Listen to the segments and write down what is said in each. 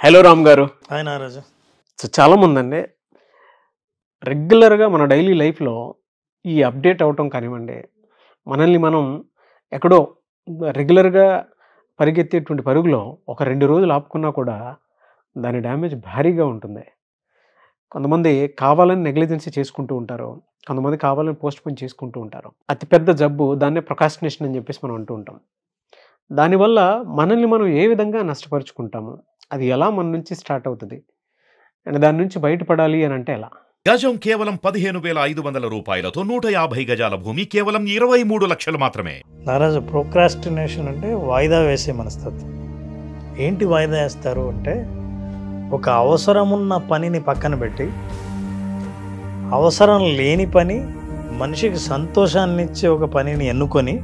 Hello Ram గారు. Hi Nagaraju. So చాలామంది అండి రెగ్యులర్గా మన డైలీ లైఫ్లో ఈ అప్డేట్ అవటం కానివ్వండి, మనల్ని మనం ఎక్కడో రెగ్యులర్గా పరిగెత్తేటువంటి పరుగులో ఒక 2 రోజులు ఆపుకున్నా కూడా దాని డ్యామేజ్ భారీగా ఉంటుంది. కొంతమంది కావాలని నెగ్లిజెన్సీ చేసుకుంటూ ఉంటారు, కొంతమంది కావాలని పోస్ట్పోన్ చేసుకుంటూ ఉంటారు. అతిపెద్ద జబ్బు దాన్నే ప్రొకాస్టినేషన్ అని చెప్పేసి మనం అంటూ ఉంటాం. దానివల్ల మనల్ని మనం ఏ విధంగా నష్టపరుచుకుంటాము, అది ఎలా మన నుంచి స్టార్ట్ అవుతుంది అండ్ దాని నుంచి బయటపడాలి అని అంటే ఎలా? గజం కేవలం 15,500 రూపాయలతో 150 గజాల భూమి కేవలం 23 లక్షలు మాత్రమే. నాగరాజు, ప్రోక్రాస్టినేషన్ అంటే వాయిదా వేసే మనస్తత్వం. ఏంటి వాయిదా వేస్తారు అంటే, ఒక అవసరమున్న పనిని పక్కన పెట్టి అవసరం లేని పని, మనిషికి సంతోషాన్ని ఇచ్చే ఒక పనిని ఎన్నుకొని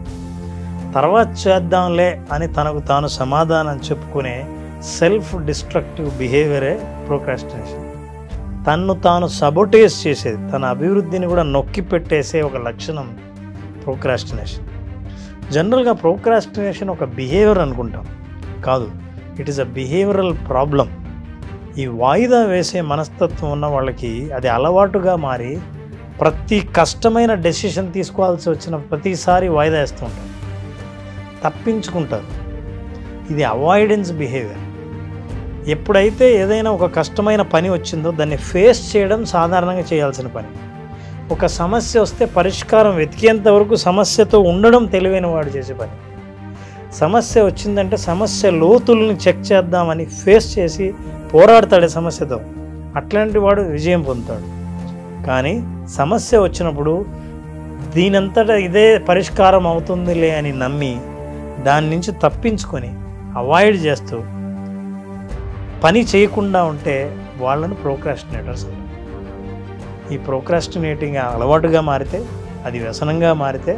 తర్వాత చేద్దాంలే అని తనకు తాను సమాధానం చెప్పుకునే సెల్ఫ్ డిస్ట్రక్టివ్ బిహేవియరే ప్రోక్రాస్టినేషన్. తన్ను తాను సబోటేజ్ చేసేది, తన అభివృద్ధిని కూడా నొక్కి పెట్టేసే ఒక లక్షణం ప్రోక్రాస్టినేషన్. జనరల్గా ప్రోక్రాస్టినేషన్ ఒక బిహేవియర్ అనుకుంటాం, కాదు, it is a behavioural problem. ఈ వాయిదా వేసే మనస్తత్వం ఉన్న వాళ్ళకి అది అలవాటుగా మారి ప్రతి కష్టమైన డెసిషన్ తీసుకోవాల్సి వచ్చిన ప్రతిసారి వాయిదా వేస్తూ ఉంటారు, తప్పించుకుంటారు. ఇది అవాయిడెన్స్ బిహేవియర్. ఎప్పుడైతే ఏదైనా ఒక కష్టమైన పని వచ్చిందో దాన్ని ఫేస్ చేయడం సాధారణంగా చేయాల్సిన పని. ఒక సమస్య వస్తే పరిష్కారం వెతికేంత వరకు సమస్యతో ఉండడం తెలివైన వాడు చేసే పని. సమస్య వచ్చిందంటే సమస్య లోతుల్ని చెక్ చేద్దామని ఫేస్ చేసి పోరాడతాడే సమస్యతో, అట్లాంటి వాడు విజయం పొందుతాడు. కానీ సమస్య వచ్చినప్పుడు దీనంతటా ఇదే పరిష్కారం అవుతుందిలే అని నమ్మి దాని నుంచి తప్పించుకొని అవాయిడ్ చేస్తూ పని చేయకుండా ఉంటే వాళ్ళను ప్రోక్రాస్టినేటర్స్ అంటారు. ఈ ప్రోక్రాస్టినేటింగ్ అలవాటుగా మారితే, అది వ్యసనంగా మారితే,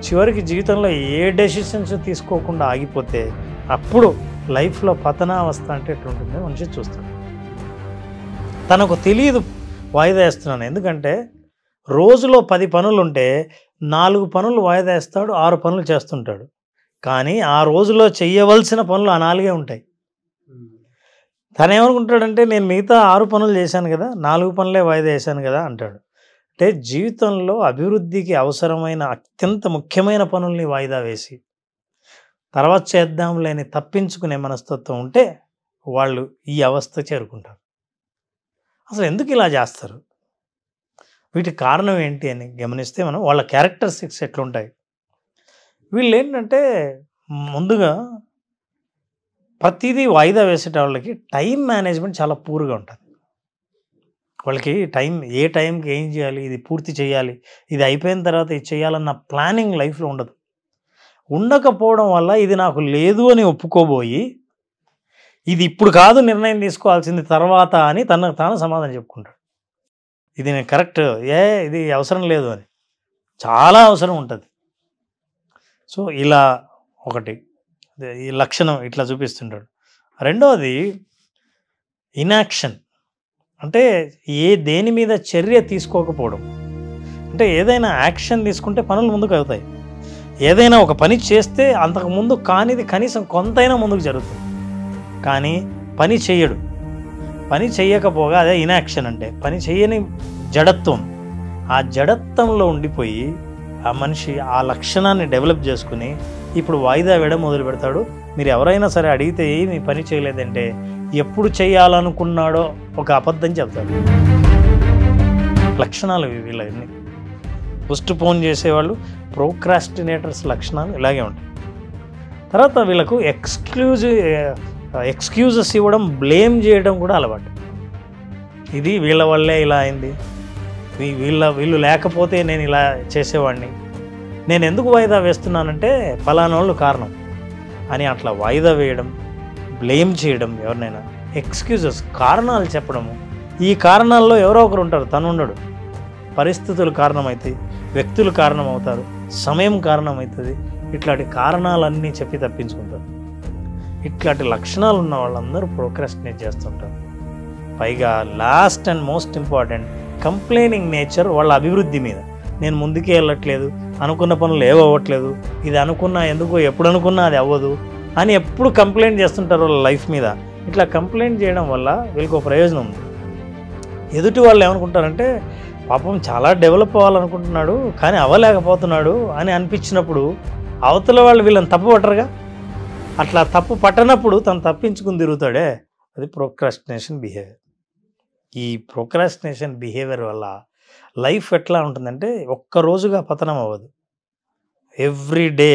చివరికి జీవితంలో ఏ డెసిషన్స్ తీసుకోకుండా ఆగిపోతే అప్పుడు లైఫ్లో పతనావస్థ అంటే ఎట్లుంటుందో మనిషి చూస్తాడు. తనకు తెలియదు వాయిదా వేస్తున్నాను, ఎందుకంటే రోజులో 10 పనులు ఉంటే 4 పనులు వాయిదా వేస్తాడు, 6 పనులు చేస్తుంటాడు. కానీ ఆ రోజులో చేయవలసిన పనులు ఆ 4 ఉంటాయి. తను ఏమనుకుంటాడంటే, నేను మిగతా 6 పనులు చేశాను కదా, 4 పనులే వాయిదా వేశాను కదా అంటాడు. అంటే జీవితంలో అభివృద్ధికి అవసరమైన అత్యంత ముఖ్యమైన పనుల్ని వాయిదా వేసి తర్వాత చేద్దాంలేని తప్పించుకునే మనస్తత్వం ఉంటే వాళ్ళు ఈ అవస్థ చేరుకుంటారు. అసలు ఎందుకు ఇలా చేస్తారు, వీటికి కారణం ఏంటి అని గమనిస్తే మనం వాళ్ళ క్యారెక్టరిస్టిక్స్ ఎట్లుంటాయి. వీళ్ళు ఏంటంటే, ముందుగా ప్రతిదీ వాయిదా వేసేట వాళ్ళకి టైం మేనేజ్మెంట్ చాలా పూర్గా ఉంటుంది. వాళ్ళకి ఏ టైంకి ఏం చేయాలి, ఇది పూర్తి చేయాలి, ఇది అయిపోయిన తర్వాత ఇది చేయాలన్న ప్లానింగ్ లైఫ్లో ఉండదు. ఉండకపోవడం వల్ల ఇది నాకు లేదు అని ఒప్పుకోబోయి, ఇది ఇప్పుడు కాదు నిర్ణయం తీసుకోవాల్సింది తర్వాత అని తనకు తాను సమాధానం చెప్పుకుంటాడు. ఇది నేను కరెక్ట్, ఇది అవసరం లేదు అని. చాలా అవసరం ఉంటుంది. సో ఇలా ఒకటి ఈ లక్షణం ఇట్లా చూపిస్తుంటాడు. రెండవది ఇనాక్షన్, అంటే దేని మీద చర్య తీసుకోకపోవడం. అంటే ఏదైనా యాక్షన్ తీసుకుంటే పనులు ముందుకు అవుతాయి. ఏదైనా ఒక పని చేస్తే అంతకుముందు కానిది కనీసం కొంతైనా ముందుకు జరుగుతుంది. కానీ పని చేయడు. పని చేయకపోగా అదే ఇనాక్షన్ అంటే, పని చేయని జడత్వం. ఆ జడత్వంలో ఉండిపోయి ఆ మనిషి ఆ లక్షణాన్ని డెవలప్ చేసుకుని ఇప్పుడు వాయిదా వేయడం మొదలు పెడతాడు. మీరు ఎవరైనా సరే అడిగితే ఏమి పని చేయలేదంటే ఎప్పుడు చేయాలనుకున్నాడో ఒక అబద్ధం చెప్తాడు. లక్షణాలు వీళ్ళని పోస్ట్ పోన్ చేసేవాళ్ళు ప్రోక్రాస్టినేటర్స్ లక్షణాలు ఇలాగే ఉంటాయి. తర్వాత వీళ్ళకు ఎక్స్క్యూజెస్ ఇవ్వడం, బ్లేమ్ చేయడం కూడా అలవాటు. ఇది వీళ్ళ వల్లే ఇలా అయింది, వీళ్ళు లేకపోతే నేను ఇలా చేసేవాడిని, నేను ఎందుకు వాయిదా వేస్తున్నానంటే ఫలానా వాళ్ళు కారణం అని అట్లా వాయిదా వేయడం, బ్లేమ్ చేయడం, ఎవరినైనా ఎక్స్క్యూజెస్, కారణాలు చెప్పడము. ఈ కారణాల్లో ఎవరో ఒకరు ఉంటారు, తను ఉండడు. పరిస్థితులు కారణమవుతాయి, వ్యక్తులు కారణమవుతారు, సమయం కారణమవుతుంది. ఇట్లాంటి కారణాలన్నీ చెప్పి తప్పించుకుంటారు. ఇట్లాంటి లక్షణాలు ఉన్న వాళ్ళందరూ ప్రోక్రాస్టినేట్ చేస్తుంటారు. పైగా last and most important, complaining nature వాళ్ళ అభివృద్ధి మీద. నేను ముందుకే వెళ్ళట్లేదు, అనుకున్న పనులు ఏవవ్వట్లేదు, ఇది అనుకున్నా ఎందుకు, ఎప్పుడు అనుకున్నా అది అవ్వదు అని ఎప్పుడు కంప్లైంట్ చేస్తుంటారు వాళ్ళ లైఫ్ మీద. ఇట్లా కంప్లైంట్ చేయడం వల్ల వీళ్ళకి ఒక ప్రయోజనం ఉంది. ఎదుటి వాళ్ళు ఏమనుకుంటారంటే పాపం చాలా డెవలప్ అవ్వాలనుకుంటున్నాడు కానీ అవ్వలేకపోతున్నాడు అని అనిపించినప్పుడు అవతల వాళ్ళు వీళ్ళని తప్పు పట్టరుగా. అట్లా తప్పు పట్టనప్పుడు తను తప్పించుకుని తిరుగుతాడే, అది ప్రోక్రాస్టినేషన్ బిహేవియర్. ఈ ప్రోక్రాస్టినేషన్ బిహేవియర్ వల్ల లైఫ్ ఎట్లా ఉంటుందంటే ఒక్కరోజుగా పతనం అవ్వదు. ఎవ్రీ డే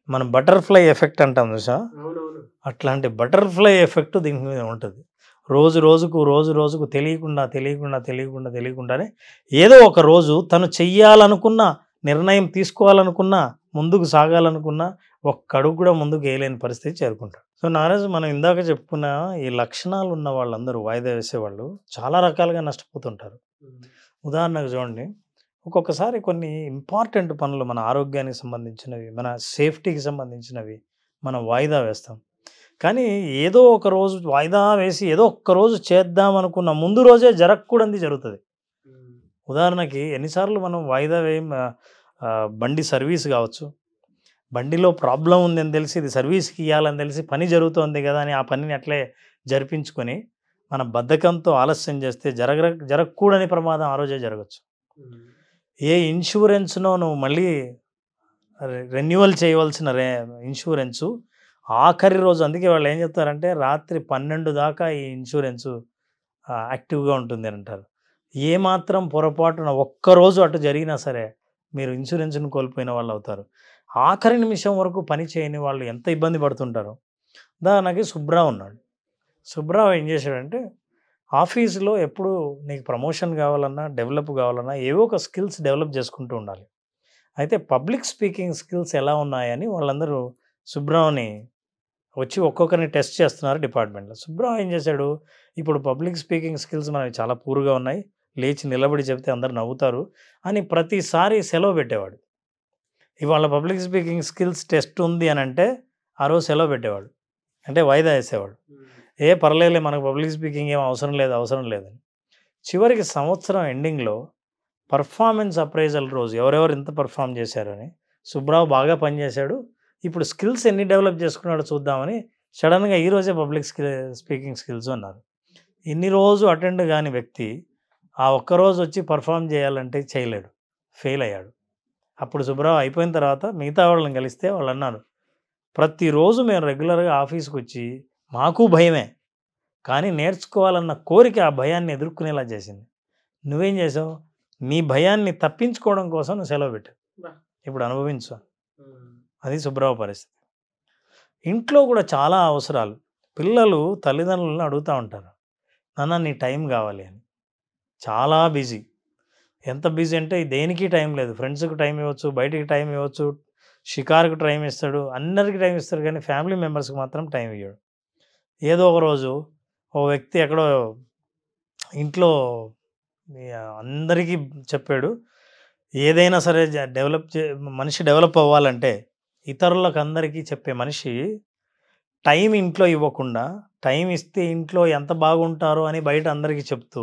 మనం బటర్ఫ్లై ఎఫెక్ట్ అంటాం చూసా, అట్లాంటి బటర్ఫ్లై ఎఫెక్ట్ దీని మీద ఉంటుంది. రోజు రోజుకు తెలియకుండానే ఏదో ఒక రోజు తను చెయ్యాలనుకున్న నిర్ణయం తీసుకోవాలనుకున్నా ముందుకు సాగాలనుకున్నా ఒక్క అడుగు కూడా ముందుకు వేయలేని పరిస్థితి చేరుకుంటాడు. సో నారాజు మనం ఇందాక చెప్పుకున్న ఈ లక్షణాలు ఉన్న వాళ్ళందరూ వాయిదా వేసేవాళ్ళు చాలా రకాలుగా నష్టపోతుంటారు. ఉదాహరణకు చూడండి, ఒక్కొక్కసారి కొన్ని ఇంపార్టెంట్ పనులు మన ఆరోగ్యానికి సంబంధించినవి, మన సేఫ్టీకి సంబంధించినవి మనం వాయిదా వేస్తాం. కానీ ఏదో ఒక రోజు వాయిదా వేసి ఏదో ఒక్క రోజు చేద్దాం అనుకున్న ముందు రోజే జరగకూడదు జరుగుతుంది. ఉదాహరణకి ఎన్నిసార్లు మనం వాయిదా వేయం, బండి సర్వీస్ కావచ్చు, బండిలో ప్రాబ్లం ఉందని తెలిసి ఇది సర్వీస్కి ఇవ్వాలని తెలిసి పని జరుగుతోంది కదా అని ఆ పనిని అట్లే జరిపించుకొని మన బద్ధకంతో ఆలస్యం చేస్తే జరగకూడని ప్రమాదం ఆ రోజే జరగచ్చు. ఏ ఇన్సూరెన్స్నో నువ్వు మళ్ళీ రెన్యువల్ చేయవలసిన ఇన్సూరెన్సు ఆఖరి రోజు, అందుకే వాళ్ళు ఏం చెప్తారంటే రాత్రి 12 దాకా ఈ ఇన్సూరెన్సు యాక్టివ్గా ఉంటుంది అని అంటారు. ఏమాత్రం పొరపాటున ఒక్కరోజు అటు జరిగినా సరే మీరు ఇన్సూరెన్స్ని కోల్పోయిన వాళ్ళు అవుతారు. ఆఖరి నిమిషం వరకు పని చేయని వాళ్ళు ఎంత ఇబ్బంది పడుతుంటారో. ఉదాహరణకి సుబ్రావ్ ఉన్నాడు. సుబ్రావ్ ఏం చేశాడంటే ఆఫీసులో ఎప్పుడు నీకు ప్రమోషన్ కావాలన్నా డెవలప్ కావాలన్నా ఏవో ఒక స్కిల్స్ డెవలప్ చేసుకుంటూ ఉండాలి. అయితే పబ్లిక్ స్పీకింగ్ స్కిల్స్ ఎలా ఉన్నాయని వాళ్ళందరూ సుబ్రావ్ని వచ్చి ఒక్కొక్కరిని టెస్ట్ చేస్తున్నారు డిపార్ట్మెంట్లో. సుబ్రావ్ ఏం చేశాడు, ఇప్పుడు పబ్లిక్ స్పీకింగ్ స్కిల్స్ మనకి చాలా పూర్గా ఉన్నాయి, లేచి నిలబడి చెప్తే అందరు నవ్వుతారు అని ప్రతిసారి సెలవు పెట్టేవాడు. ఇవాళ పబ్లిక్ స్పీకింగ్ స్కిల్స్ టెస్ట్ ఉంది అని అంటే ఆ రోజు సెలవు పెట్టేవాడు, అంటే వాయిదా వేసేవాడు. పర్లేదులే మనకు పబ్లిక్ స్పీకింగ్ ఏం అవసరం లేదని. చివరికి సంవత్సరం ఎండింగ్లో పర్ఫార్మెన్స్ అప్రైజల్ రోజు ఎవరెవరు ఎంత పర్ఫామ్ చేశారని, సుబ్రావ్ బాగా పనిచేశాడు, ఇప్పుడు స్కిల్స్ ఎన్ని డెవలప్ చేసుకున్నాడో చూద్దామని సడన్గా ఈరోజే పబ్లిక్ స్పీకింగ్ స్కిల్స్ అన్నారు. ఇన్ని రోజు అటెండ్ కాని వ్యక్తి ఆ ఒక్కరోజు వచ్చి పర్ఫామ్ చేయాలంటే చేయలేడు, ఫెయిల్ అయ్యాడు. అప్పుడు సుబ్రావ్ అయిపోయిన తర్వాత మిగతా వాళ్ళని కలిస్తే వాళ్ళు అన్నారు, ప్రతిరోజు మేము రెగ్యులర్గా ఆఫీస్కి వచ్చి మాకు భయమే, కానీ నేర్చుకోవాలన్న కోరిక ఆ భయాన్ని ఎదుర్కొనేలా చేసింది. నువ్వేం చేసావు, నీ భయాన్ని తప్పించుకోవడం కోసం నువ్వు సెలవు పెట్టావు, ఇప్పుడు అనుభవించు. అది సుబ్రావ్ పరిస్థితి. ఇంట్లో కూడా చాలా అవసరాలు, పిల్లలు తల్లిదండ్రులను అడుగుతూ ఉంటారు, నాన్న నీ టైం కావాలి అని. చాలా బిజీ, ఎంత బిజీ అంటే దేనికి టైం లేదు. ఫ్రెండ్స్కి టైం ఇవ్వచ్చు, బయటికి టైం ఇవ్వచ్చు, షికారుకు టైం ఇస్తాడు, అందరికీ టైం ఇస్తాడు, కానీ ఫ్యామిలీ మెంబర్స్కి మాత్రం టైం ఇవ్వడు. ఏదో ఒక రోజు ఓ వ్యక్తి ఎక్కడో ఇంట్లో అందరికీ చెప్పాడు, ఏదైనా సరే మనిషి డెవలప్ అవ్వాలంటే ఇతరులకు అందరికీ చెప్పే మనిషి టైం ఇంట్లో ఇవ్వకుండా టైం ఇస్తే ఇంట్లో ఎంత బాగుంటారో అని బయట అందరికీ చెప్తూ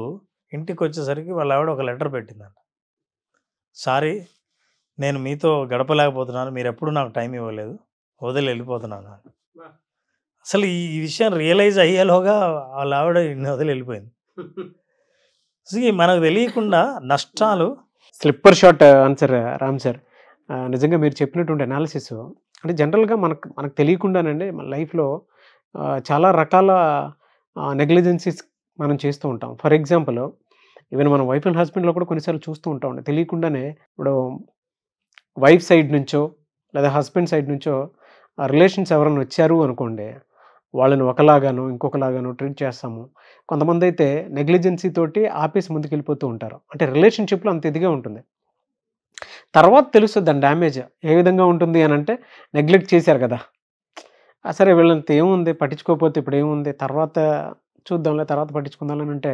ఇంటికి వచ్చేసరికి వాళ్ళ ఆవిడ ఒక లెటర్ పెట్టిందంట, సారీ నేను మీతో గడపలేకపోతున్నాను, మీరు ఎప్పుడు నాకు టైం ఇవ్వలేదు, వదిలి వెళ్ళిపోతున్నాను. అసలు ఈ విషయం రియలైజ్ అయ్యేలోగా వాళ్ళ ఆవిడ వదిలి వెళ్ళిపోయింది. మనకు తెలియకుండా నష్టాలు. Slipper shot answer Ram sir. నిజంగా మీరు చెప్పినటువంటి అనాలిసిస్ అంటే జనరల్గా మనకు తెలియకుండానండి మన లైఫ్లో చాలా రకాల నెగ్లిజెన్సీస్ మనం చేస్తూ ఉంటాం. ఫర్ ఎగ్జాంపుల్ ఈవెన్ మనం వైఫ్ అండ్ హస్బెండ్లో కూడా కొన్నిసార్లు చూస్తూ ఉంటాం, తెలియకుండానే ఇప్పుడు వైఫ్ సైడ్ నుంచో లేదా హస్బెండ్ సైడ్ నుంచో రిలేషన్స్ ఎవరైనా వచ్చారు అనుకోండి, వాళ్ళని ఒకలాగాను ఇంకొకలాగాను ట్రీట్ చేస్తాము. కొంతమంది అయితే నెగ్లిజెన్సీ తోటి ఆపేసి ముందుకు వెళ్ళిపోతూ ఉంటారు. అంటే రిలేషన్షిప్లో అంత ఇదిగా ఉంటుంది. తర్వాత తెలుస్తుంది దాని డ్యామేజ్ ఏ విధంగా ఉంటుంది అని అంటే, నెగ్లెక్ట్ చేశారు కదా, సరే వీళ్ళంత ఏముంది పట్టించుకోకపోతే ఇప్పుడు ఏముంది, తర్వాత చూద్దాంలే తర్వాత పట్టించుకుందాం అని అంటే,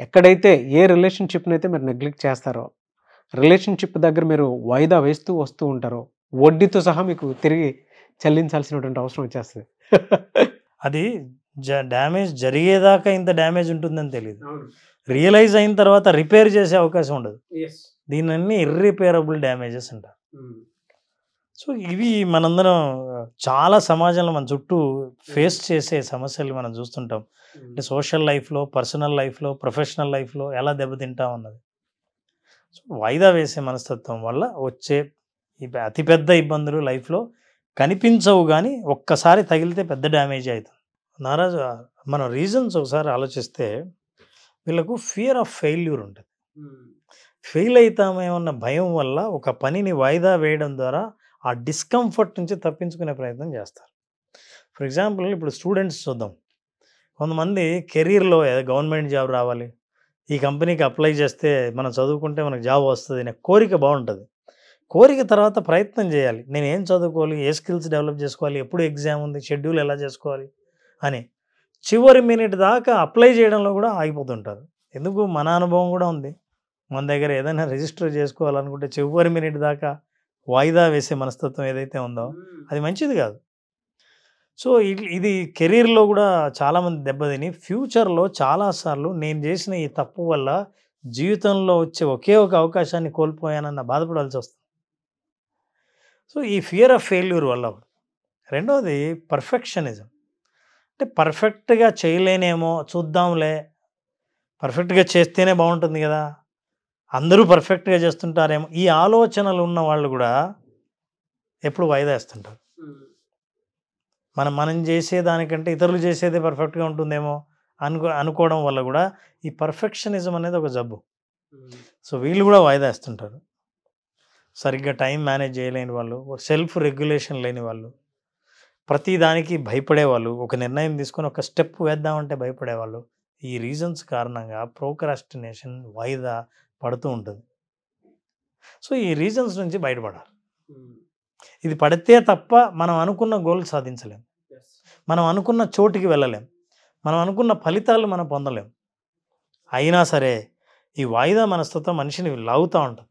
ఎక్కడైతే ఏ రిలేషన్షిప్ని అయితే మీరు నెగ్లెక్ట్ చేస్తారో, రిలేషన్షిప్ దగ్గర మీరు వాయిదా వేస్తూ వస్తూ ఉంటారో, వడ్డీతో సహా మీకు తిరిగి చెల్లించాల్సినటువంటి అవసరం వచ్చేస్తుంది. అది డ్యామేజ్ జరిగేదాకా ఇంత డ్యామేజ్ ఉంటుందని తెలియదు, రియలైజ్ అయిన తర్వాత రిపేర్ చేసే అవకాశం ఉండదు. దీన్ని ఇర్రిపేరబుల్ డ్యామేజెస్ అంటారు. సో ఇవి మనందరం చాలా సమాజంలో మన చుట్టూ ఫేస్ చేసే సమస్యలు మనం చూస్తుంటాం. అంటే సోషల్ లైఫ్లో, పర్సనల్ లైఫ్లో, ప్రొఫెషనల్ లైఫ్లో ఎలా దెబ్బతింటాం అన్నది. సో వాయిదా వేసే మనస్తత్వం వల్ల వచ్చే అతిపెద్ద ఇబ్బందులు లైఫ్లో కనిపించవు, కానీ ఒక్కసారి తగిలితే పెద్ద డ్యామేజ్ అవుతుంది. నారాజు, మనం రీజన్స్ ఒకసారి ఆలోచిస్తే వీళ్ళకు ఫియర్ ఆఫ్ ఫెయిల్యూర్ ఉంటుంది. ఫెయిల్ అవుతామేమన్న భయం వల్ల ఒక పనిని వాయిదా వేయడం ద్వారా ఆ డిస్కంఫర్ట్ నుంచి తప్పించుకునే ప్రయత్నం చేస్తారు. ఫర్ ఎగ్జాంపుల్ ఇప్పుడు స్టూడెంట్స్ చూద్దాం. కొంతమంది కెరీర్లో గవర్నమెంట్ జాబ్ రావాలి, ఈ కంపెనీకి అప్లై చేస్తే మనం చదువుకుంటే మనకు జాబ్ వస్తుంది అనే కోరిక బాగుంటుంది. కోరిక తర్వాత ప్రయత్నం చేయాలి, నేను ఏం చదువుకోవాలి, ఏ స్కిల్స్ డెవలప్ చేసుకోవాలి, ఎప్పుడు ఎగ్జామ్ ఉంది, షెడ్యూల్ ఎలా చేసుకోవాలి అని చివరి మినిట్ దాకా అప్లై చేయడంలో కూడా ఆగిపోతుంటారు. ఎందుకు, మన అనుభవం కూడా ఉంది. మన దగ్గర ఏదైనా రిజిస్టర్ చేసుకోవాలనుకుంటే చివరి మినిట్ దాకా వాయిదా వేసే మనస్తత్వం ఏదైతే ఉందో అది మంచిది కాదు. సో ఇది కెరీర్లో కూడా చాలామంది దెబ్బతిని ఫ్యూచర్లో చాలాసార్లు నేను చేసిన ఈ తప్పు వల్ల జీవితంలో వచ్చే ఒకే ఒక అవకాశాన్ని కోల్పోయానన్న బాధపడాల్సి వస్తుంది. సో ఈ ఫియర్ ఆఫ్ ఫెయిల్యూర్ వల్ల. రెండవది పర్ఫెక్షనిజం. అంటే పర్ఫెక్ట్గా చేయలేనేమో, చూద్దాంలే, పర్ఫెక్ట్గా చేస్తేనే బాగుంటుంది కదా, అందరూ పర్ఫెక్ట్గా చేస్తుంటారేమో, ఈ ఆలోచనలు ఉన్న వాళ్ళు కూడా ఎప్పుడు వాయిదా వేస్తుంటారు. మనం చేసేదానికంటే ఇతరులు చేసేదే పర్ఫెక్ట్గా ఉంటుందేమో అనుకోవడం వల్ల కూడా ఈ పర్ఫెక్షనిజం అనేది ఒక జబ్బు. సో వీళ్ళు కూడా వాయిదా వేస్తుంటారు. సరిగ్గా టైం మేనేజ్ చేయలేని వాళ్ళు, సెల్ఫ్ రెగ్యులేషన్ లేని వాళ్ళు, ప్రతిదానికి భయపడేవాళ్ళు, ఒక నిర్ణయం తీసుకొని ఒక స్టెప్ వేద్దామంటే భయపడేవాళ్ళు. ఈ రీజన్స్ కారణంగా ప్రోక్రాస్టినేషన్ వాయిదా పడుతూ ఉంటుంది. సో ఈ రీజన్స్ నుంచి బయటపడాలి. ఇది పడితే తప్ప మనం అనుకున్న గోల్ సాధించలేం, మనం అనుకున్న చోటుకి వెళ్ళలేం, మనం అనుకున్న ఫలితాలు మనం పొందలేం. అయినా సరే ఈ వాయిదా మనస్తత్వం మనిషిని లాగుతూ ఉంటుంది.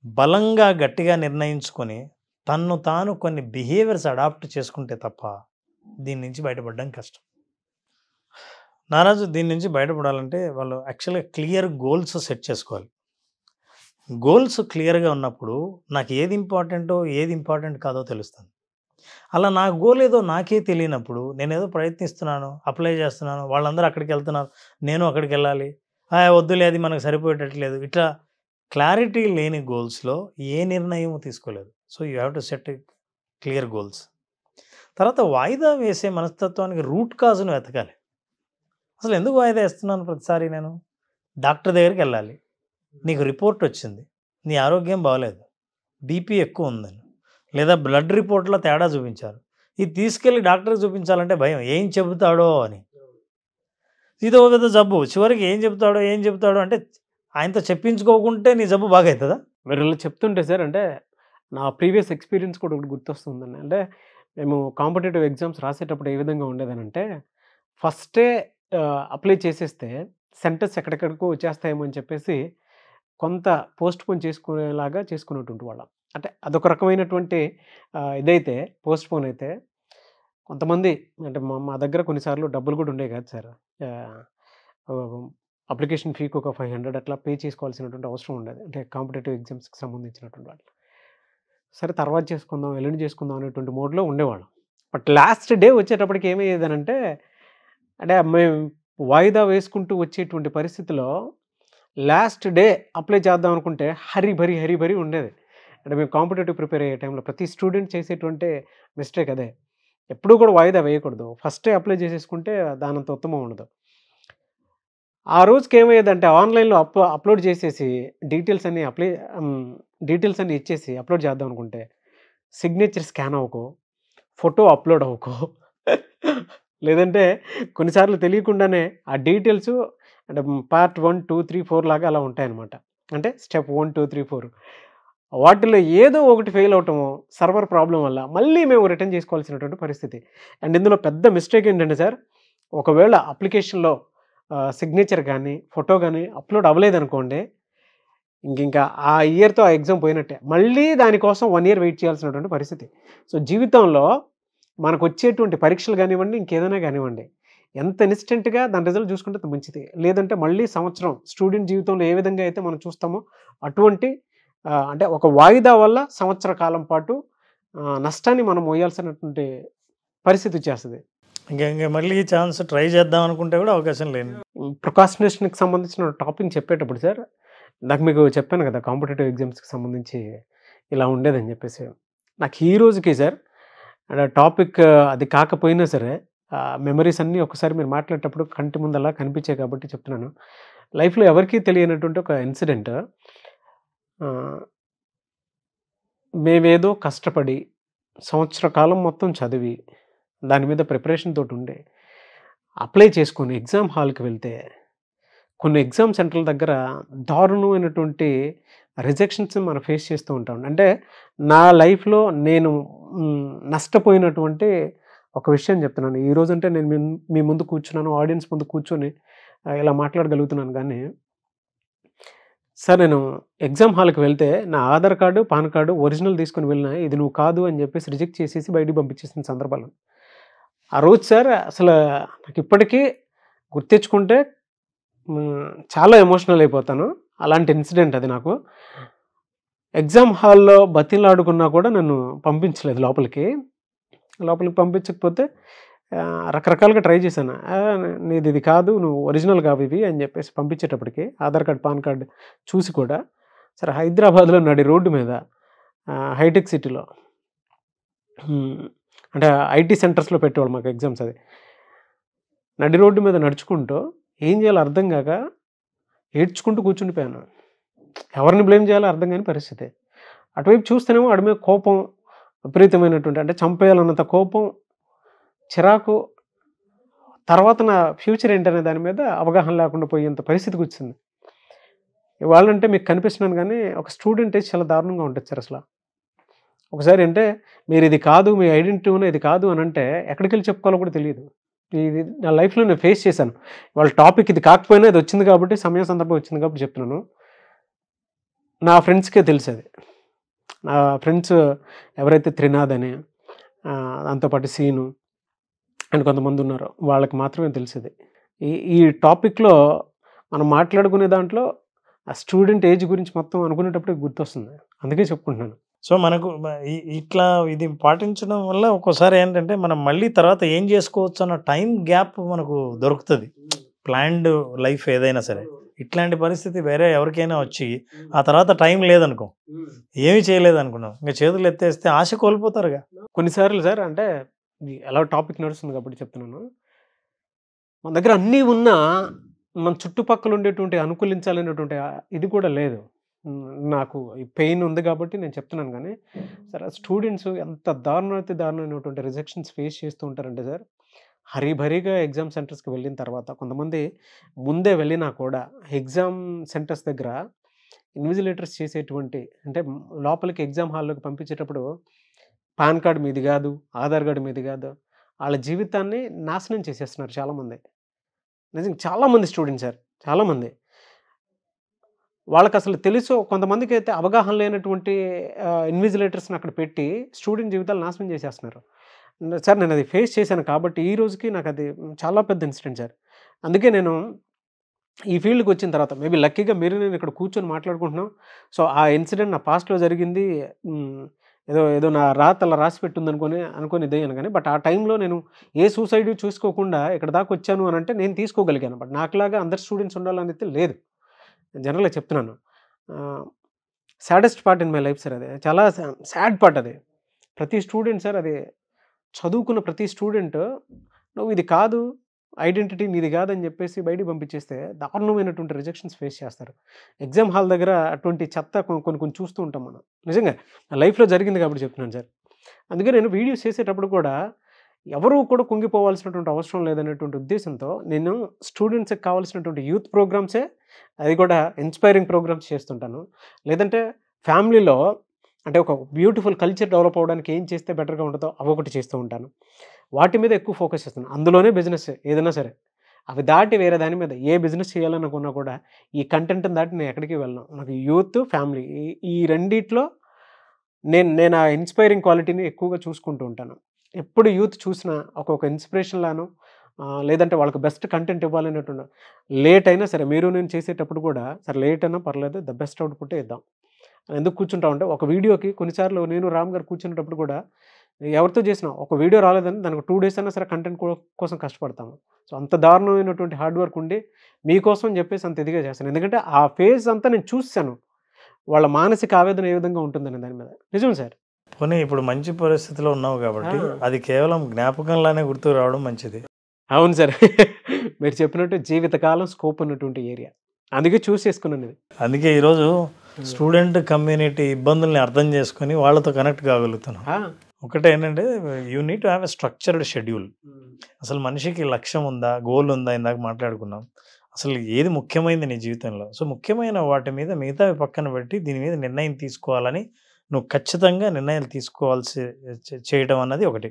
బలంగా గట్టిగా నిర్ణయించుకొని తన్ను తాను కొన్ని బిహేవియర్స్ అడాప్ట్ చేసుకుంటే తప్ప దీని నుంచి బయటపడడం కష్టం. నారాజు, దీని నుంచి బయటపడాలంటే వాళ్ళు యాక్చువల్గా క్లియర్ గోల్స్ సెట్ చేసుకోవాలి. గోల్స్ క్లియర్గా ఉన్నప్పుడు నాకు ఏది ఇంపార్టెంటో ఏది ఇంపార్టెంట్ కాదో తెలుస్తుంది. అలా నా గోల్ ఏదో నాకే తెలియనప్పుడు నేనేదో ప్రయత్నిస్తున్నాను, అప్లై చేస్తున్నాను, వాళ్ళందరూ అక్కడికి వెళ్తున్నారు, నేను అక్కడికి వెళ్ళాలి, వద్దులే అది మనకు సరిపోయేటట్లేదు, ఇట్లా క్లారిటీ లేని గోల్స్లో ఏ నిర్ణయం తీసుకోలేదు. So you have to set clear goals. తర్వాత వాయిదా వేసే మనస్తత్వానికి రూట్ కాజ్ను వెతకాలి. అసలు ఎందుకు వాయిదా వేస్తున్నాను ప్రతిసారి? నేను డాక్టర్ దగ్గరికి వెళ్ళాలి, నీకు రిపోర్ట్ వచ్చింది, నీ ఆరోగ్యం బాగలేదు, బీపీ ఎక్కువ ఉందని, లేదా బ్లడ్ రిపోర్ట్లో తేడా చూపించారు, ఇది తీసుకెళ్ళి డాక్టర్కి చూపించాలంటే భయం, ఏం చెబుతాడో అని. ఇది ఒక పెద్ద జబ్బు. చివరికి ఏం చెబుతాడో అంటే ఆయనతో చెప్పించుకోకుంటే నీ జబ్బు బాగా అవుతుందా? మీరు ఇలా చెప్తుంటే సార్, అంటే నా ప్రీవియస్ ఎక్స్పీరియన్స్ కూడా ఒకటి గుర్తొస్తుందండి. అంటే మేము కాంపిటేటివ్ ఎగ్జామ్స్ రాసేటప్పుడు ఏ విధంగా ఉండేదనంటే, ఫస్టే అప్లై చేసేస్తే సెంటర్స్ ఎక్కడెక్కడికో వచ్చేస్తాయేమో అని చెప్పేసి కొంత పోస్ట్ పోన్ చేసుకునేలాగా చేసుకునేటువంటి వాళ్ళం. అంటే అదొక రకమైనటువంటి ఇదైతే పోస్ట్ పోన్ అయితే, కొంతమంది అంటే మా దగ్గర కొన్నిసార్లు డబ్బులు కూడా ఉండేవి కాదు సార్. అప్లికేషన్ ఫీకి ఒక 500 అట్లా పే చేసుకోవాల్సినటువంటి అవసరం ఉండేది, అంటే కాంపిటేటివ్ ఎగ్జామ్స్కి సంబంధించినటువంటి వాళ్ళు. సరే తర్వాత చేసుకుందాం, ఎల్లుండి చేసుకుందాం అనేటువంటి మోడ్లో ఉండేవాళ్ళం. బట్ లాస్ట్ డే వచ్చేటప్పటికి ఏమయ్యేదనంటే, అంటే మేము వాయిదా వేసుకుంటూ వచ్చేటువంటి పరిస్థితిలో లాస్ట్ డే అప్లై చేద్దాం అనుకుంటే హరిభరి ఉండేది. అంటే మేము కాంపిటేటివ్ ప్రిపేర్ అయ్యే టైంలో ప్రతి స్టూడెంట్ చేసేటువంటి మిస్టేక్ అదే. ఎప్పుడూ కూడా వాయిదా వేయకూడదు, ఫస్టే అప్లై చేసేసుకుంటే దానంత ఉత్తమం ఉండదు. ఆ రోజుకి ఏమయ్యేదంటే ఆన్లైన్లో అప్లోడ్ చేసేసి డీటెయిల్స్ అన్నీ ఇచ్చేసి అప్లోడ్ చేద్దాం అనుకుంటే సిగ్నేచర్ స్కాన్ అవ్వకో, ఫోటో అప్లోడ్ అవ్వకో, లేదంటే కొన్నిసార్లు తెలియకుండానే ఆ డీటెయిల్స్ అంటే పార్ట్ 1, 2, 3, 4 లాగా అలా ఉంటాయన్నమాట. అంటే స్టెప్ 1, 2, 3, 4 వాటిలో ఏదో ఒకటి ఫెయిల్ అవటము సర్వర్ ప్రాబ్లం వల్ల మళ్ళీ మేము రిటర్న్ చేసుకోవాల్సినటువంటి పరిస్థితి. అండ్ ఇందులో పెద్ద మిస్టేక్ ఏంటంటే సార్, ఒకవేళ అప్లికేషన్లో సిగ్నేచర్ కానీ ఫోటో కానీ అప్లోడ్ అవ్వలేదనుకోండి, ఇంకా ఆ ఇయర్తో ఆ ఎగ్జామ్ పోయినట్టే. మళ్ళీ దానికోసం 1 year వెయిట్ చేయాల్సినటువంటి పరిస్థితి. సో జీవితంలో మనకు వచ్చేటువంటి పరీక్షలు కానివ్వండి, ఇంకేదైనా కానివ్వండి, ఎంత ఇన్స్టెంట్గా దాని రిజల్ట్ చూసుకుంటే మంచిది. లేదంటే మళ్ళీ సంవత్సరం స్టూడెంట్ జీవితంలో ఏ విధంగా అయితే మనం చూస్తామో అటువంటి అంటే ఒక వాయిదా వల్ల సంవత్సర కాలం పాటు నష్టాన్ని మనం మోయాల్సినటువంటి పరిస్థితి వచ్చేస్తుంది. ఇంకా మళ్ళీ ఛాన్స్ ట్రై చేద్దాం అనుకుంటే కూడా అవకాశం లేదు. ప్రొకాస్టినేషన్కి సంబంధించిన టాపిక్ చెప్పేటప్పుడు సార్, నాకు మీకు చెప్పాను కదా కాంపిటేటివ్ ఎగ్జామ్స్కి సంబంధించి ఇలా ఉండేదని చెప్పేసి. నాకు ఈ రోజుకి సార్ టాపిక్ అది కాకపోయినా సరే మెమరీస్ అన్నీ ఒకసారి మీరు మాట్లాడేటప్పుడు కంటి ముందు అలా కనిపించాయి కాబట్టి చెప్తున్నాను. లైఫ్లో ఎవరికీ తెలియనటువంటి ఒక ఇన్సిడెంట్, మేమేదో కష్టపడి సంవత్సర కాలం మొత్తం చదివి దాని మీద ప్రిపరేషన్ తోటి ఉండే అప్లై చేసుకొని ఎగ్జామ్ హాల్కి వెళ్తే కొన్ని ఎగ్జామ్ సెంటర్ల దగ్గర దారుణమైనటువంటి రిజెక్షన్స్ మనం ఫేస్ చేస్తూ ఉంటాం. అంటే నా లైఫ్లో నేను నష్టపోయినటువంటి ఒక విషయం చెప్తున్నాను. ఈరోజు అంటే నేను మీ ముందు కూర్చున్నాను, ఆడియన్స్ ముందు కూర్చొని ఇలా మాట్లాడగలుగుతున్నాను. కానీ సార్ నేను ఎగ్జామ్ హాల్కి వెళ్తే నా Aadhaar card, pan card original తీసుకుని వెళ్ళినా ఇది నువ్వు కాదు అని చెప్పేసి రిజెక్ట్ చేసేసి బయటికి పంపించేసిన సందర్భాలు. ఆ రోజు సార్ అసలు నాకు ఇప్పటికీ గుర్తించుకుంటే చాలా ఎమోషనల్ అయిపోతాను. అలాంటి ఇన్సిడెంట్ అది. నాకు ఎగ్జామ్ హాల్లో బతిలాడుకున్నా కూడా నన్ను పంపించలేదు లోపలికి పంపించకపోతే రకరకాలుగా ట్రై చేశాను. నీది ఇది కాదు, నువ్వు ఒరిజినల్ కావు ఇవి అని చెప్పేసి పంపించేటప్పటికి ఆధార్ కార్డ్, పాన్ కార్డ్ చూసి కూడా సరే హైదరాబాద్లో నడి రోడ్డు మీద హైటెక్ సిటీలో అంటే ఐటీ సెంటర్స్లో పెట్టేవాళ్ళు మాకు ఎగ్జామ్స్. అది నడి రోడ్డు మీద నడుచుకుంటూ ఏం చేయాలో అర్థం కాక ఏడ్చుకుంటూ కూర్చుండిపోయాను. ఎవరిని బ్లేమ్ చేయాలో అర్థం కాని పరిస్థితి. అటువైపు చూస్తేనేమో వాడి మీద కోపం విపరీతమైనటువంటి, అంటే చంపేయాలన్నంత కోపం, చిరాకు, తర్వాత నా ఫ్యూచర్ ఏంటనే దాని మీద అవగాహన లేకుండా పోయేంత పరిస్థితికి వచ్చింది. ఇవాళంటే మీకు కనిపిస్తున్నాను కానీ ఒక స్టూడెంట్ చాలా దారుణంగా ఉంటుంది సార్. అసలు ఒకసారి అంటే మీరు ఇది కాదు, మీ ఐడెంటిటీలో ఇది కాదు అని అంటే ఎక్కడికి వెళ్ళి చెప్పుకోవాలో కూడా తెలియదు. ఇది నా లైఫ్లో నేను ఫేస్ చేశాను. వాళ్ళ టాపిక్ ఇది కాకపోయినా ఇది వచ్చింది కాబట్టి, సమయం సందర్భం వచ్చింది కాబట్టి చెప్తున్నాను. నా ఫ్రెండ్స్కే తెలిసేది. నా ఫ్రెండ్స్ ఎవరైతే త్రినాథ్ అని, దాంతోపాటు సీను అండ్ కొంతమంది ఉన్నారు, వాళ్ళకి మాత్రమే తెలిసేది. ఈ టాపిక్లో మనం మాట్లాడుకునే దాంట్లో ఆ స్టూడెంట్ ఏజ్ గురించి మొత్తం అనుకునేటప్పుడు గుర్తొస్తుంది. అందుకే చెప్పుకుంటున్నాను. సో మనకు ఇట్లా ఇది పాటించడం వల్ల ఒక్కోసారి ఏంటంటే మనం మళ్ళీ తర్వాత ఏం చేసుకోవచ్చు అన్న టైం గ్యాప్ మనకు దొరుకుతుంది. ప్లాన్డ్ లైఫ్ ఏదైనా సరే ఇట్లాంటి పరిస్థితి వేరే ఎవరికైనా వచ్చి ఆ తర్వాత టైం లేదనుకో, ఏమీ చేయలేదు అనుకున్నాం, ఇంకా చేతులు ఎత్తేస్తే ఆశ కోల్పోతారుగా. కొన్నిసార్లు సార్ అంటే ఎలా టాపిక్ నడుస్తుంది కాబట్టి చెప్తున్నాను, మన దగ్గర అన్నీ ఉన్నా మన చుట్టుపక్కల ఉండేటువంటి అనుకూలించాలనేటువంటి ఇది కూడా లేదు. నాకు ఈ పెయిన్ ఉంది కాబట్టి నేను చెప్తున్నాను. కానీ సార్ స్టూడెంట్స్ ఎంత దారుణమైనటువంటి రిజెక్షన్స్ ఫేస్ చేస్తూ ఉంటారంటే సార్, హరీభరీగా ఎగ్జామ్ సెంటర్స్కి వెళ్ళిన తర్వాత కొంతమంది ముందే వెళ్ళినా కూడా ఎగ్జామ్ సెంటర్స్ దగ్గర ఇన్విజిలేటర్స్ చేసేటువంటి, అంటే లోపలికి ఎగ్జామ్ హాల్లోకి పంపించేటప్పుడు పాన్ కార్డు మీది కాదు, ఆధార్ కార్డు మీది కాదు, వాళ్ళ జీవితాన్ని నాశనం చేసేస్తున్నారు చాలామంది. నిజంగా చాలామంది స్టూడెంట్స్ సార్, చాలామంది వాళ్ళకి అసలు తెలుసు, కొంతమందికి అయితే అవగాహన లేనటువంటి ఇన్విజిలేటర్స్ని అక్కడ పెట్టి స్టూడెంట్ జీవితాలు నాశనం చేసేస్తున్నారు సార్. నేను అది ఫేస్ చేశాను కాబట్టి ఈ రోజుకి నాకు అది చాలా పెద్ద ఇన్సిడెంట్ సార్. అందుకే నేను ఈ ఫీల్డ్కి వచ్చిన తర్వాత మేబీ లక్కీగా మీరు నేను ఇక్కడ కూర్చొని మాట్లాడుకుంటున్నాం. సో ఆ ఇన్సిడెంట్ నా పాస్ట్లో జరిగింది, ఏదో నా అలా రాసి పెట్టుంది అనుకొని ఇదేను. కానీ బట్ ఆ టైంలో నేను ఏ సూసైడ్ చూసుకోకుండా ఇక్కడ దాకా వచ్చాను అని అంటే నేను తీసుకోగలిగాను. బట్ నాకులాగా అందరు స్టూడెంట్స్ ఉండాలనైతే లేదు. జనరల్గా చెప్తున్నాను. Saddest part in my life sir. అది చాలా సాడ్ పార్ట్. అది ప్రతి స్టూడెంట్ సార్, అది చదువుకున్న ప్రతి స్టూడెంట్ నువ్వు ఇది కాదు, ఐడెంటిటీ నీది కాదని చెప్పేసి బయటికి పంపించేస్తే దారుణమైనటువంటి రిజెక్షన్స్ ఫేస్ చేస్తారు. ఎగ్జామ్ హాల్ దగ్గర అటువంటి చెత్త కొన్ని చూస్తూ ఉంటాం మనం. నిజంగా నా లైఫ్లో జరిగింది కాబట్టి చెప్తున్నాను సార్. అందుకే నేను వీడియోస్ చేసేటప్పుడు కూడా ఎవరు కూడా కుంగిపోవాల్సినటువంటి అవసరం లేదనేటువంటి ఉద్దేశంతో నేను స్టూడెంట్స్కి కావాల్సినటువంటి యూత్ ప్రోగ్రామ్సే, అది కూడా ఇన్స్పైరింగ్ ప్రోగ్రామ్స్ చేస్తుంటాను. లేదంటే ఫ్యామిలీలో అంటే ఒక బ్యూటిఫుల్ కల్చర్ డెవలప్ అవ్వడానికి ఏం చేస్తే బెటర్గా ఉంటుందో అవి ఒకటి చేస్తూ ఉంటాను. వాటి మీద ఎక్కువ ఫోకస్ చేస్తాను. అందులోనే బిజినెస్ ఏదైనా సరే, అవి దాటి వేరే దాని మీద ఏ బిజినెస్ చేయాలనుకున్నా కూడా ఈ కంటెంట్ని దాటి నేను ఎక్కడికి వెళ్ళను. నాకు యూత్, ఫ్యామిలీ ఈ రెండిట్లో నేను ఆ ఇన్స్పైరింగ్ క్వాలిటీని ఎక్కువగా చూసుకుంటూ ఉంటాను. ఎప్పుడు యూత్ చూసినా ఒక్కొక్క ఇన్స్పిరేషన్ లాను, లేదంటే వాళ్ళకి బెస్ట్ కంటెంట్ ఇవ్వాలనేటువంటి, లేట్ అయినా సరే మీరు నేను చేసేటప్పుడు కూడా సరే లేట్ అయినా పర్లేదు, ద బెస్ట్ అవుట్పుట్ ఇద్దాం. ఎందుకు కూర్చుంటామంటే ఒక వీడియోకి కొన్నిసార్లు నేను రామ్ గారు కూర్చునేటప్పుడు కూడా ఎవరితో చేసినా ఒక వీడియో రాలేదని దానికి 2 డేస్ అయినా సరే కంటెంట్ కోసం కష్టపడతాము. సో అంత దారుణమైనటువంటి హార్డ్ వర్క్ ఉండి మీకోసం చెప్పేసి అంత ఇదిగా చేస్తాను. ఎందుకంటే ఆ ఫేజ్ అంతా నేను చూసాను, వాళ్ళ మానసిక ఆవేదన ఏ విధంగా ఉంటుందని దాని మీద. నిజం సార్. పోనీ ఇప్పుడు మంచి పరిస్థితిలో ఉన్నావు కాబట్టి అది కేవలం జ్ఞాపకంలానే గుర్తు రావడం మంచిది. అవును సార్. మీరు చెప్పినట్టు జీవితకాలం స్కోప్ ఉన్నటువంటి ఏరియా, అందుకే చూస్ చేసుకున్నాను ఇది. అందుకే ఈరోజు స్టూడెంట్ కమ్యూనిటీ ఇబ్బందుల్ని అర్థం చేసుకొని వాళ్ళతో కనెక్ట్ కాగలుగుతున్నాం. ఒకటే ఏంటంటే you need to have a structured schedule. అసలు మనిషికి లక్ష్యం ఉందా, గోల్ ఉందా, ఇందాక మాట్లాడుకున్నాం. అసలు ఏది ముఖ్యమైనది నీ జీవితంలో, సో ముఖ్యమైన వాటి మీద మిగతావి పక్కన పెట్టి దీని మీద నిర్ణయం తీసుకోవాలని నువ్వు ఖచ్చితంగా నిర్ణయాలు తీసుకోవాల్సి చేయడం అన్నది ఒకటి.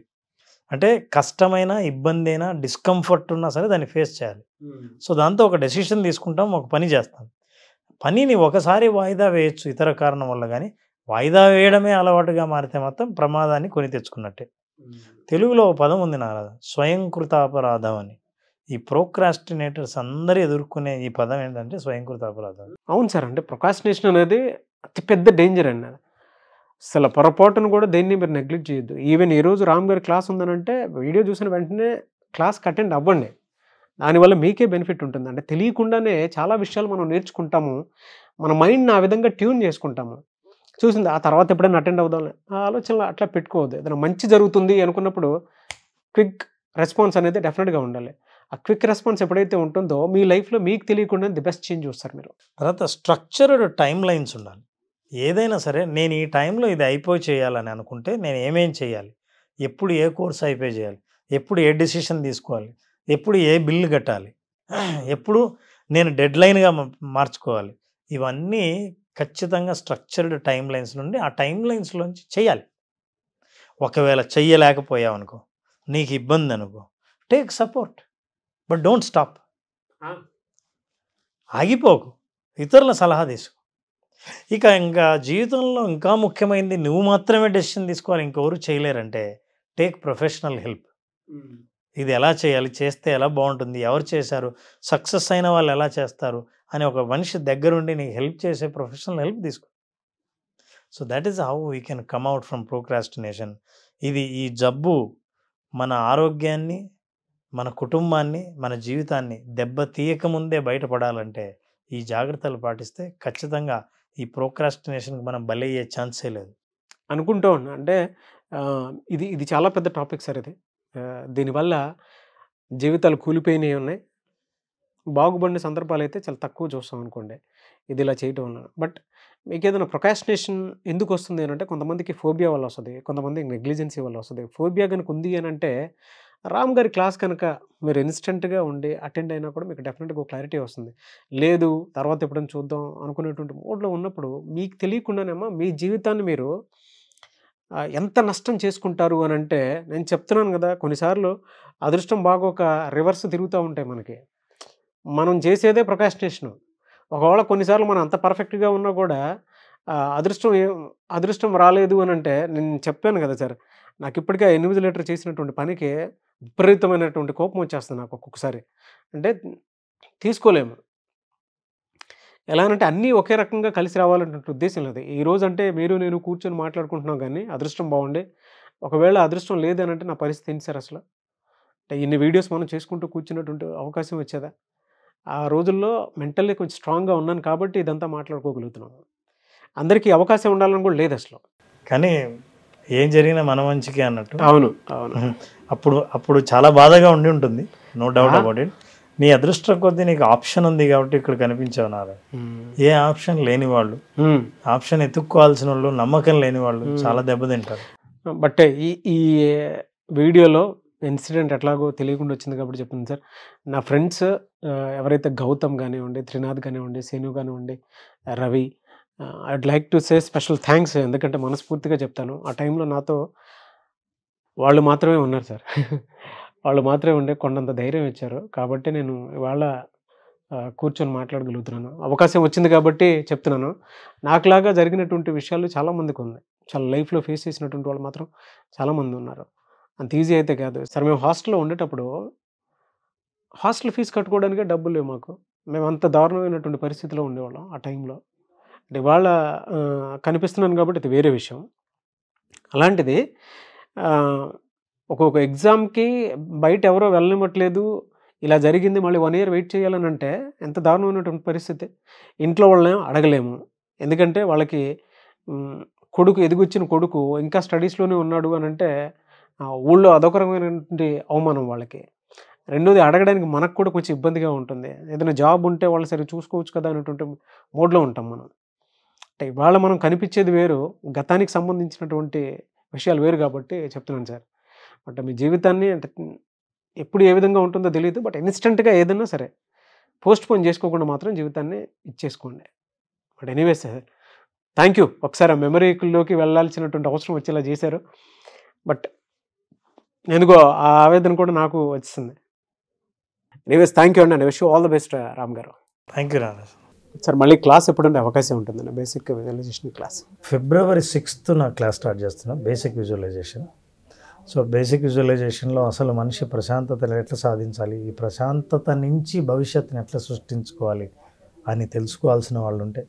అంటే కష్టమైన, ఇబ్బంది అయినా, డిస్కంఫర్ట్ ఉన్నా సరే దాన్ని ఫేస్ చేయాలి. సో దాంతో ఒక డెసిషన్ తీసుకుంటాం, ఒక పని చేస్తాం. పనిని ఒకసారి వాయిదా వేయచ్చు ఇతర కారణం వల్ల, కానీ వాయిదా వేయడమే అలవాటుగా మారితే మాత్రం ప్రమాదాన్ని కొని తెచ్చుకున్నట్టే. తెలుగులో ఒక పదం ఉంది నారాధ, స్వయంకృతాపరాధం అని. ఈ ప్రోక్రాస్టినేటర్స్ అందరూ ఎదుర్కొనే ఈ పదం ఏంటంటే స్వయంకృతాపరాధం. అవును సార్. అంటే ప్రొకాస్టినేషన్ అనేది అతిపెద్ద డేంజర్ అండి. అసలు పొరపాటును కూడా దేన్ని మీరు నెగ్లెక్ట్ చేయొద్దు. ఈవెన్ ఈరోజు రామ్ గారి క్లాస్ ఉందనంటే వీడియో చూసిన వెంటనే క్లాస్కి అటెండ్ అవ్వండి. దానివల్ల మీకే బెనిఫిట్ ఉంటుంది. అంటే తెలియకుండానే చాలా విషయాలు మనం నేర్చుకుంటాము, మన మైండ్ని ఆ విధంగా ట్యూన్ చేసుకుంటాము. చూసింది ఆ తర్వాత ఎప్పుడైనా అటెండ్ అవుదాం ఆ ఆలోచనలు అట్లా పెట్టుకోవద్దు. ఏదైనా మంచి జరుగుతుంది అనుకున్నప్పుడు క్విక్ రెస్పాన్స్ అనేది డెఫినెట్గా ఉండాలి. ఆ క్విక్ రెస్పాన్స్ ఎప్పుడైతే ఉంటుందో మీ లైఫ్లో మీకు తెలియకుండా ది బెస్ట్ చేంజ్ చూస్తారు మీరు. తర్వాత స్ట్రక్చర్డ్ టైం లైన్స్ ఉండాలి. ఏదైనా సరే నేను ఈ టైంలో ఇది అయిపోయి చేయాలని అనుకుంటే నేను ఏమేం చేయాలి, ఎప్పుడు ఏ కోర్స్ అయిపోయి చేయాలి, ఎప్పుడు ఏ డెసిషన్ తీసుకోవాలి, ఎప్పుడు ఏ బిల్లు కట్టాలి, ఎప్పుడు నేను డెడ్ లైన్గా మార్చుకోవాలి, ఇవన్నీ ఖచ్చితంగా స్ట్రక్చర్డ్ టైం లైన్స్ నుండి ఆ టైం లైన్స్లోంచి చేయాలి. ఒకవేళ చెయ్యలేకపోయావు అనుకో, నీకు ఇబ్బంది అనుకో, take support but don't stop. ఆగిపోకు, ఇతరుల సలహా తీసుకో. ఇంకా జీవితంలో ఇంకా ముఖ్యమైనది నువ్వు మాత్రమే డెసిషన్ తీసుకోవాలి, ఇంకెవరు చేయలేరంటే టేక్ ప్రొఫెషనల్ హెల్ప్. ఇది ఎలా చేయాలి, చేస్తే ఎలా బాగుంటుంది, ఎవరు చేశారు, సక్సెస్ అయిన వాళ్ళు ఎలా చేస్తారు అని ఒక మనిషి దగ్గరుండి నీకు హెల్ప్ చేసే ప్రొఫెషనల్ హెల్ప్ తీసుకో. So that is how we can come out from procrastination. ఈ జబ్బు మన ఆరోగ్యాన్ని, మన కుటుంబాన్ని, మన జీవితాన్ని దెబ్బ తీయకముందే బయటపడాలంటే ఈ జాగ్రత్తలు పాటిస్తే ఖచ్చితంగా ఈ ప్రోక్రాస్టినేషన్కి మనం బలయ్యే ఛాన్సే లేదు అనుకుంటూ ఉన్నా. అంటే ఇది చాలా పెద్ద టాపిక్ సార్. ఇది దీనివల్ల జీవితాలు కూలిపోయినవి ఉన్నాయి, బాగుపడిన సందర్భాలు అయితే చాలా తక్కువ చూస్తాం అనుకోండి ఇది ఇలా చేయటం వల్ల. బట్ మీకు ఏదైనా ప్రొకాస్టినేషన్ ఎందుకు వస్తుంది అని అంటే కొంతమందికి ఫోబియా వల్ల వస్తుంది, కొంతమందికి నెగ్లిజెన్సీ వల్ల వస్తుంది. ఫోబియా కనుక ఉంది అని అంటే రామ్ గారి క్లాస్ కనుక మీరు ఇన్స్టెంట్గా ఉండి అటెండ్ అయినా కూడా మీకు డెఫినెట్గా ఒక క్లారిటీ వస్తుంది. లేదు తర్వాత ఎప్పుడైనా చూద్దాం అనుకునేటువంటి మోడ్లో ఉన్నప్పుడు మీకు తెలియకుండానేమో మీ జీవితాన్ని మీరు ఎంత నష్టం చేసుకుంటారు అని అంటే, నేను చెప్తున్నాను కదా, కొన్నిసార్లు అదృష్టం బాగోక రివర్స్ తిరుగుతూ ఉంటాయి మనకి. మనం చేసేదే ప్రొకాస్టినేషన్. ఒకవేళ కొన్నిసార్లు మనం అంత పర్ఫెక్ట్గా ఉన్నా కూడా అదృష్టం రాలేదు అని అంటే, నేను చెప్పాను కదా సార్, నాకు ఇప్పటికే 8 లీటర్ చేసినటువంటి పనికి విపరీతమైనటువంటి కోపం వచ్చేస్తుంది నాకు ఒక్కొక్కసారి. అంటే తీసుకోలేము. ఎలా అంటే అన్నీ ఒకే రకంగా కలిసి రావాలంటే ఉద్దేశం లేదు. ఈరోజు అంటే మీరు నేను కూర్చొని మాట్లాడుకుంటున్నాం, కానీ అదృష్టం బాగుండే ఒకవేళ అదృష్టం లేదనంటే నా పరిస్థితి ఏంటి సార్ అసలు? అంటే ఇన్ని వీడియోస్ మనం చేసుకుంటూ కూర్చున్నటువంటి అవకాశం వచ్చేదా? ఆ రోజుల్లో మెంటల్లీ కొంచెం స్ట్రాంగ్గా ఉన్నాను కాబట్టి ఇదంతా మాట్లాడుకోగలుగుతున్నాను. అందరికీ అవకాశం ఉండాలని కూడా లేదు అసలు. కానీ ఏం జరిగినా మన మంచికి అన్నట్టు. అవును అవును. అప్పుడు చాలా బాధగా ఉండి ఉంటుంది, నో డౌట్ అబౌట్ ఇట్. నీ అదృష్టం కొద్దీ నీకు ఆప్షన్ ఉంది కాబట్టి ఇక్కడ కనిపించావు నారా. ఏ ఆప్షన్ లేని వాళ్ళు, ఆప్షన్ ఎత్తుక్కోవాల్సిన వాళ్ళు, నమ్మకం లేని వాళ్ళు చాలా దెబ్బతింటారు. బట్ ఈ వీడియోలో ఇన్సిడెంట్ ఎట్లాగో తెలియకుండా వచ్చింది కాబట్టి చెప్తుంది సార్. నా ఫ్రెండ్స్ ఎవరైతే గౌతమ్ కానివ్వండి, త్రినాథ్ కానివ్వండి, సేను కానివ్వండి, Ravi, I'd like to say special thanks. ఎందుకంటే మనస్ఫూర్తిగా చెప్తాను, ఆ టైంలో నాతో వాళ్ళు మాత్రమే ఉన్నారు సార్. వాళ్ళు మాత్రమే ఉండే కొండంత ధైర్యం ఇచ్చారు కాబట్టి నేను ఇవాళ కూర్చొని మాట్లాడగలుగుతున్నాను. అవకాశం వచ్చింది కాబట్టి చెప్తున్నాను. నాకులాగా జరిగినటువంటి విషయాలు చాలామందికి ఉన్నాయి. చాలా లైఫ్లో ఫేస్ చేసినటువంటి వాళ్ళు మాత్రం చాలామంది ఉన్నారు. అంత ఈజీ అయితే కాదు సార్. మేము హాస్టల్లో ఉండేటప్పుడు హాస్టల్ ఫీజు కట్టుకోవడానికే డబ్బులు లేవు మాకు. మేము అంత దారుణమైనటువంటి పరిస్థితిలో ఉండేవాళ్ళం ఆ టైంలో. అంటే ఇవాళ కనిపిస్తున్నాను కాబట్టి ఇది వేరే విషయం. అలాంటిది ఒక్కొక్క ఎగ్జామ్కి బయట ఎవరో వెళ్ళనివ్వట్లేదు, ఇలా జరిగింది, మళ్ళీ 1 year వెయిట్ చేయాలని అంటే ఎంత దారుణమైనటువంటి పరిస్థితి. ఇంట్లో వాళ్ళని అడగలేము, ఎందుకంటే వాళ్ళకి కొడుకు ఎదిగొచ్చిన కొడుకు ఇంకా స్టడీస్లోనే ఉన్నాడు అని అంటే ఊళ్ళో అదొక రకమైనటువంటి అవమానం వాళ్ళకి. రెండోది అడగడానికి మనకు కూడా కొంచెం ఇబ్బందిగా ఉంటుంది. ఏదైనా జాబ్ ఉంటే వాళ్ళు సరిగ్గా చూసుకోవచ్చు కదా అనేటువంటి మోడ్లో ఉంటాం మనం. అంటే ఇవాళ మనం కనిపించేది వేరు, గతానికి సంబంధించినటువంటి విషయాలు వేరు కాబట్టి చెప్తున్నాను సార్. బట్ మీ జీవితాన్ని అంటే ఎప్పుడు ఏ విధంగా ఉంటుందో తెలియదు, బట్ ఇన్స్టెంట్గా ఏదైనా సరే పోస్ట్ పోన్ చేసుకోకుండా మాత్రం జీవితాన్ని ఇచ్చేసుకోండి. But anyways sir, thank you. ఒకసారి ఆ మెమరీలోకి వెళ్ళాల్సినటువంటి అవసరం వచ్చేలా చేశారు. బట్ ఎందుకో ఆ ఆవేదన కూడా నాకు వచ్చింది. ఎనీవేస్ థ్యాంక్ యూ అండి, and wish you all the best Ram గారు. Thank you Rana sir. మళ్ళీ క్లాస్ ఎప్పుడంటే అవకాశం ఉంటుందండి, basic visualization class? February 6th నా క్లాస్ స్టార్ట్ చేస్తున్నాను, బేసిక్ విజువలైజేషన్. సో బేసిక్ విజువలైజేషన్లో అసలు మనిషి ప్రశాంతతను ఎట్లా సాధించాలి, ఈ ప్రశాంతత నుంచి భవిష్యత్తుని ఎట్లా సృష్టించుకోవాలి అని తెలుసుకోవాల్సిన వాళ్ళు ఉంటే,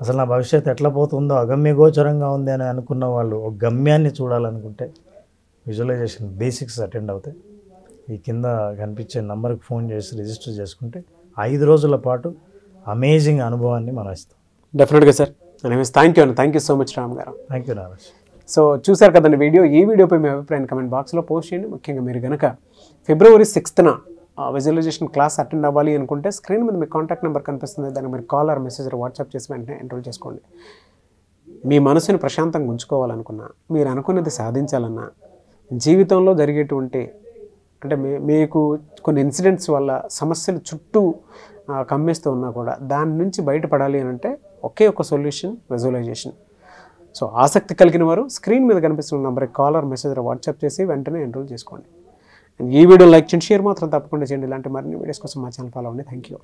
అసలు నా భవిష్యత్తు ఎట్లా పోతుందో అగమ్యగోచరంగా ఉంది అని అనుకున్న వాళ్ళు ఒక గమ్యాన్ని చూడాలనుకుంటే విజువలైజేషన్ బేసిక్స్ అటెండ్ అవుతాయి. ఈ కింద కనిపించే నంబర్కి ఫోన్ చేసి రిజిస్టర్ చేసుకుంటే 5 రోజుల పాటు అమేజింగ్ అనుభవాన్ని మనం ఇస్తాం. డెఫినెట్గా సార్. ఎనీవేస్ థ్యాంక్ యూ అండి, thank you so much Ram గారు. Thank you Naraj. సో చూసారు కదండి వీడియో. ఈ వీడియోపై మీ అభిప్రాయాన్ని కమెంట్ బాక్స్లో పోస్ట్ చేయండి. ముఖ్యంగా మీరు కనుక February 6th visualisation class attend అవ్వాలి అనుకుంటే స్క్రీన్ మీద మీ కాంటాక్ట్ నెంబర్ కనిపిస్తుంది, దానికి మీరు కాల్ ఆర్ మెసేజ్ వాట్సాప్ చేసి వెంటనే ఎన్రోల్ చేసుకోండి. మీ మనసుని ప్రశాంతంగా ఉంచుకోవాలనుకున్నా, మీరు అనుకున్నది సాధించాలన్నా, జీవితంలో జరిగేటువంటి అంటే మీకు కొన్ని ఇన్సిడెంట్స్ వల్ల సమస్యలు చుట్టూ కమ్మేస్తూ ఉన్నా కూడా దాని నుంచి బయటపడాలి అని అంటే ఒకే ఒక సొల్యూషన్ విజువలైజేషన్. సో ఆసక్తి కలిగిన వారు స్క్రీన్ మీద కనిపిస్తున్న నెంబర్కి కాల్ ఆర్ మెసేజ్ వాట్సాప్ చేసి వెంటనే ఎన్రోల్ చేసుకోండి. ఈ వీడియో లైక్ చేయండి, షేర్ మాత్రం తప్పకుండా చేయండి. ఇలాంటి మరిన్ని వీడియోస్ కోసం మా ఛానల్ ఫాలో అవ్వండి. Thank you.